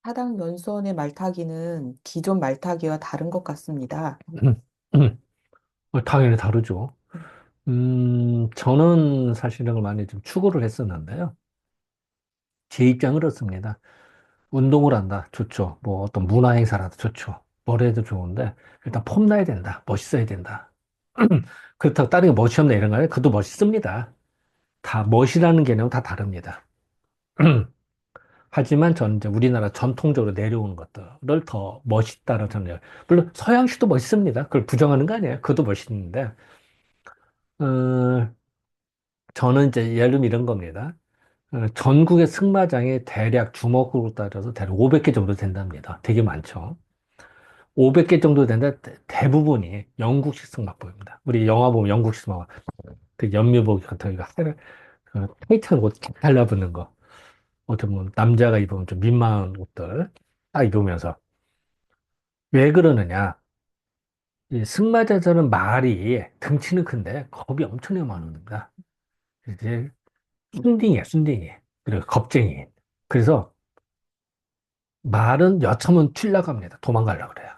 하단 연수원의 말타기는 기존 말타기와 다른 것 같습니다. 음, 음. 당연히 다르죠. 저는 사실 이런 걸 많이 좀 추구를 했었는데요. 제 입장은 그렇습니다. 운동을 한다. 좋죠. 뭐 어떤 문화행사라도 좋죠. 뭘 해도 좋은데, 일단 폼나야 된다. 멋있어야 된다. 그렇다고 다른 게 멋이 없나 이런 거예요. 그것도 멋있습니다. 다 멋이라는 개념은 다 다릅니다. 하지만 저는 이제 우리나라 전통적으로 내려오는 것들을 더 멋있다고 저는, 물론 서양식도 멋있습니다. 그걸 부정하는 거 아니에요. 그것도 멋있는데, 어, 저는 이제 예를 들면 이런 겁니다. 전국의 승마장이 대략 주먹으로 따져서 대략 500개 정도 된답니다. 되게 많죠. 500개 정도 되는데 대부분이 영국식 승마법입니다. 우리 영화 보면 영국식 승마, 그 연묘복 같은 거, 타이트한 옷 달라붙는 거. 어떻게 보면 남자가 입으면 좀 민망한 옷들 딱 입으면서. 왜 그러느냐? 이 승마자들은 말이 등치는 큰데 겁이 엄청나게 많습니다. 이제 순딩이야, 순딩이. 그리고 겁쟁이. 그래서 말은 여차면 튀려갑니다. 도망가려고 그래요.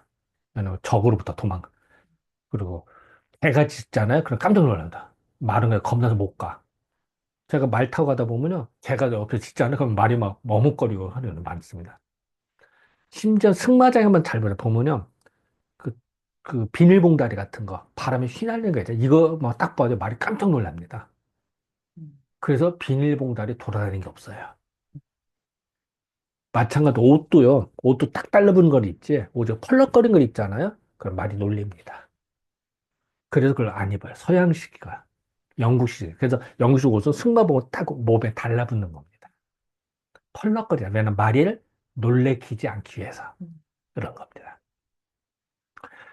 왜냐면 적으로부터 도망가. 그리고 개가 짖잖아요. 그럼 깜짝 놀란다. 말은 그냥 겁나서 못 가. 제가 말 타고 가다 보면요. 개가 옆에 짖잖아요. 그럼 말이 막 머뭇거리고 하는 게 많습니다. 심지어 승마장에만 잘 보면요. 그, 그 비닐봉다리 같은 거, 바람에 휘날리는 거 있죠. 이거 뭐 딱 봐도 말이 깜짝 놀랍니다. 음. 그래서 비닐봉다리 돌아다니는 게 없어요. 마찬가지로 옷도요. 옷도 딱 달라붙는 걸 입지. 오히려 펄럭거리는 걸 입잖아요. 그럼 말이 놀립니다. 그래서 그걸 안 입어요. 서양식이가. 영국식. 그래서 영국식 옷은 승마복을 타고 몸에 달라붙는 겁니다. 펄럭거리야. 왜냐면 말이를 놀래키지 않기 위해서. 음. 그런 겁니다.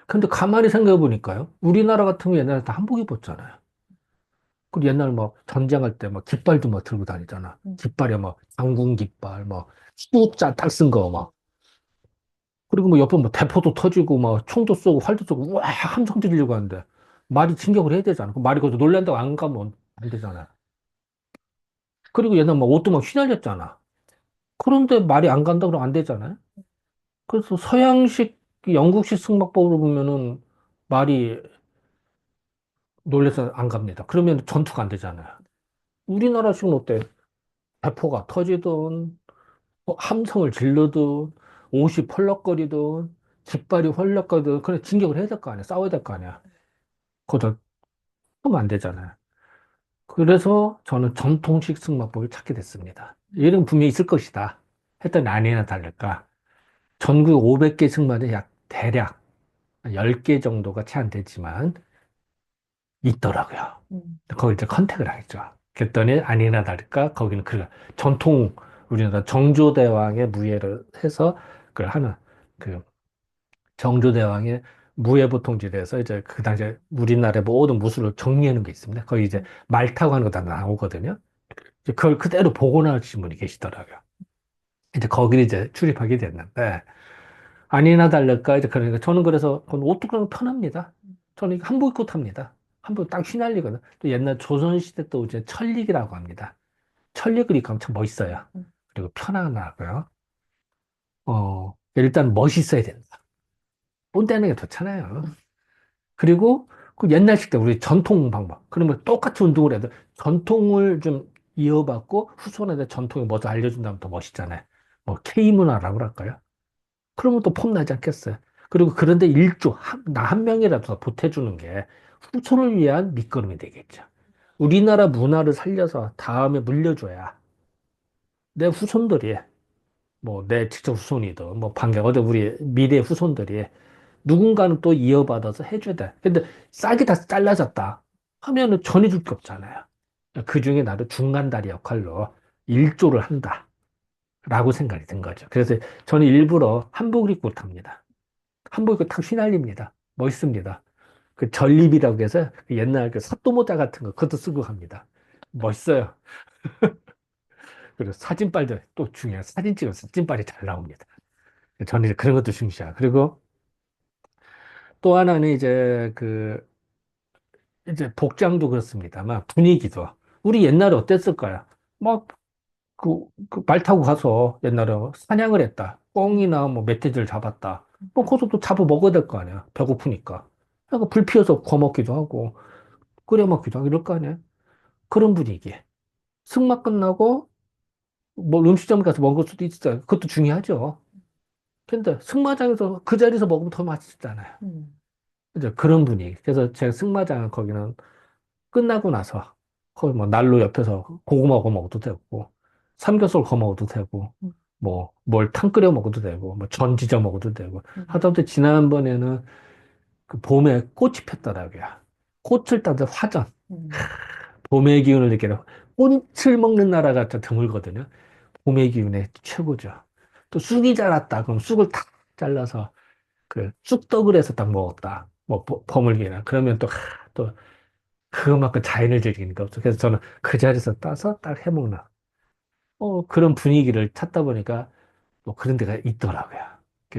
근데 가만히 생각해 보니까요. 우리나라 같은 경우 옛날에 다 한복 입었잖아요. 그리고 옛날 뭐 전쟁할 때 막 깃발도 막 들고 다니잖아. 음. 깃발에 뭐 장군 깃발, 뭐 숫자 딱 쓴 거 막. 그리고 뭐 옆에 뭐 대포도 터지고 막 총도 쏘고 활도 쏘고 와 함성 지르려고 하는데 말이 진격을 해야 되잖아. 그 말이 거기서 놀란다고 안 가면 안 되잖아. 그리고 옛날 막 옷도 막 휘날렸잖아. 그런데 말이 안 간다 그러면 안 되잖아요. 그래서 서양식 영국식 승마법으로 보면은 말이 놀래서 안 갑니다. 그러면 전투가 안 되잖아요. 우리나라식은 어때? 대포가 터지든 함성을 지르든 옷이 펄럭거리든 깃발이 헐럭거리든 그래 진격을 해야 될 거 아니야. 싸워야 될 거 아니야. 그거 하면 안 되잖아요. 그래서 저는 전통식 승마법을 찾게 됐습니다. 이런 분명히 있을 것이다. 했더니 아니나 다를까. 전국 500개 승마는 약 대략 10개 정도가 채 안 되지만 있더라고요. 음. 거기 이제 컨택을 하겠죠. 그랬더니 아니나 다를까 거기는 그 전통 우리나라 정조대왕의 무예를 해서 그걸 하는 그 정조대왕의 무예보통지에서 이제 그 당시에 우리나라의 모든 무술을 정리하는 게 있습니다. 거기 이제 말 타고 하는 거 다 나오거든요. 이제 그걸 그대로 복원하신 분이 계시더라고요. 이제 거기를 이제 출입하게 됐는데 아니나 다를까 이제 그러니까 저는 그래서 그건 옷도 그냥 편합니다. 저는 이거 한복 입고 탑니다. 한복 딱 휘날리거든. 또 옛날 조선시대 또 이제 천릭이라고 합니다. 천릭을 입고 하면 참 멋있어요. 음. 그리고 편안하고요. 일단 멋있어야 된다. 뽐내는 게 좋잖아요. 그리고 그 옛날식 때 우리 전통 방법. 그러면 똑같이 운동을 해도 전통을 좀 이어받고 후손한테 전통의 멋을 알려준다면 더 멋있잖아요. 뭐 K문화라고 할까요? 그러면 또 폼나지 않겠어요? 그리고 그런데 나 한 명이라도 더 보태주는 게 후손을 위한 밑거름이 되겠죠. 우리나라 문화를 살려서 다음에 물려줘야 내 후손들이 뭐 내 직접 후손이든 뭐 반경 어디 우리 미래 후손들이 누군가는 또 이어받아서 해줘야 돼. 근데 싹이 다 잘라졌다 하면은 전해줄 게 없잖아요. 그 중에 나도 중간다리 역할로 일조를 한다라고 생각이 든 거죠. 그래서 저는 일부러 한복을 입고 탑니다. 한복 입고 탁 휘날립니다. 멋있습니다. 그 전립이라고 해서 그 옛날 그 사또모자 같은 거 그것도 쓰고 갑니다. 멋있어요. 그리고 사진빨도 또 중요해요. 사진 찍어서 사진빨이 잘 나옵니다. 저는 이제 그런 것도 중시하고. 그리고 또 하나는 이제 복장도 그렇습니다만 분위기도. 우리 옛날에 어땠을까요? 막 말 타고 가서 옛날에 사냥을 했다. 꿩이나 뭐 멧돼지를 잡았다. 뭐 거기서 또 잡아 먹어야 될 거 아니야. 배고프니까. 그러니까 불 피워서 구워 먹기도 하고, 끓여 먹기도 하고 이럴 거 아니야. 그런 분위기. 승마 끝나고 뭐 음식점 가서 먹을 수도 있어요. 그것도 중요하죠. 근데 승마장에서 그 자리에서 먹으면 더 맛있잖아요. 음, 이제 그런 분위기. 그래서 제가 승마장 거기는 끝나고 나서 거기 뭐 난로 옆에서 고구마 구워 먹어도 되고 삼겹살 구워 먹어도 되고 음, 뭐 뭘 탕 끓여 먹어도 되고 뭐 전 지져 먹어도 되고 음, 하다못해 지난번에는 그 봄에 꽃이 폈더라고요. 꽃을 따서 화전. 음, 봄의 기운을 느끼는 꽃을 먹는 나라가 좀 드물거든요. 봄의 기운의 최고죠. 또 쑥이 자랐다. 그럼 쑥을 탁 잘라서 그 쑥떡을 해서 딱 먹었다. 뭐 버물기나 그러면 또 그거만큼 자연을 즐기니까 없어. 그래서 저는 그 자리에서 따서 딱 해먹는 그런 분위기를 찾다 보니까 뭐 그런 데가 있더라고요.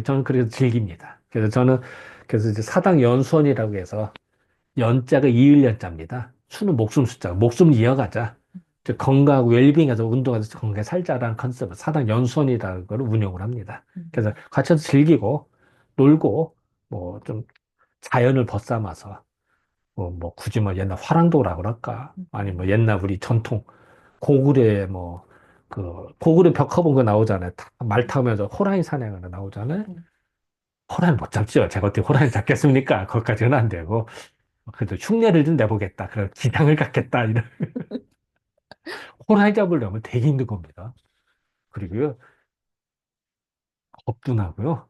저는 그래서 즐깁니다. 그래서 이제 사당 연수원이라고 해서 연자가 이을연자입니다. 수는 목숨 숫자, 목숨 이어가자. 즉 건강하고 웰빙해서 운동해서 건강하게 살자라는 컨셉을 사당 연수원이라는 걸 운영을 합니다. 그래서 음, 같이 서 즐기고 놀고 뭐 좀 자연을 벗삼아서 뭐 굳이 뭐 옛날 화랑도라고 그럴까? 아니 뭐 옛날 우리 전통 고구려 고구려 벽화본 거 나오잖아요. 말 타면서 호랑이 사냥하는 나오잖아요. 음, 호랑이 못 잡죠. 제가 어떻게 호랑이 잡겠습니까? 거기까지는 안 되고. 그래도 흉내를 좀 내보겠다. 그런 기량을 갖겠다. 이런 호랑이 잡으려면 되게 힘든 겁니다. 그리고요, 겁도 나고요.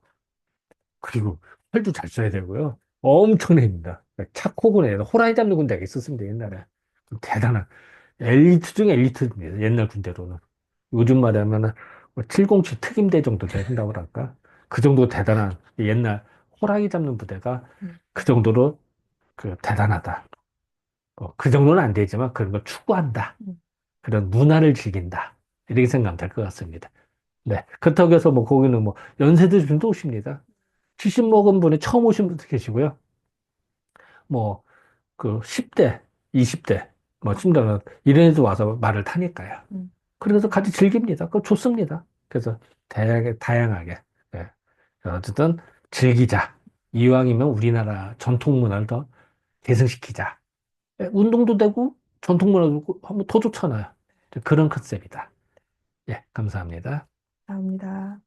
그리고 활도 잘 써야 되고요. 엄청납니다 차코군에 호랑이 잡는 군대가 있었습니다. 옛날에. 대단한 엘리트 중에 엘리트입니다. 옛날 군대로는. 요즘 말하면은 707 특임대 정도 된다고 할까? 그 정도 대단한 옛날 호랑이 잡는 부대가 음, 그 정도로 대단하다. 그 정도는 안 되지만 그런 걸 추구한다. 음. 그런 문화를 즐긴다. 이렇게 생각하면 될 것 같습니다. 네. 그렇다고 해서 뭐 거기는 뭐 연세들 좀또 오십니다. 70 먹은 분이 처음 오신 분도 계시고요. 뭐 그 10대, 20대, 뭐 심지어는 이런 애도 와서 말을 타니까요. 음. 그래서 같이 즐깁니다. 그거 좋습니다. 그래서 다양하게. 예. 어쨌든 즐기자. 이왕이면 우리나라 전통 문화를 더 계승시키자. 예, 운동도 되고 전통 문화도 하면 더 좋잖아요. 그런 컨셉이다. 예, 감사합니다. 감사합니다.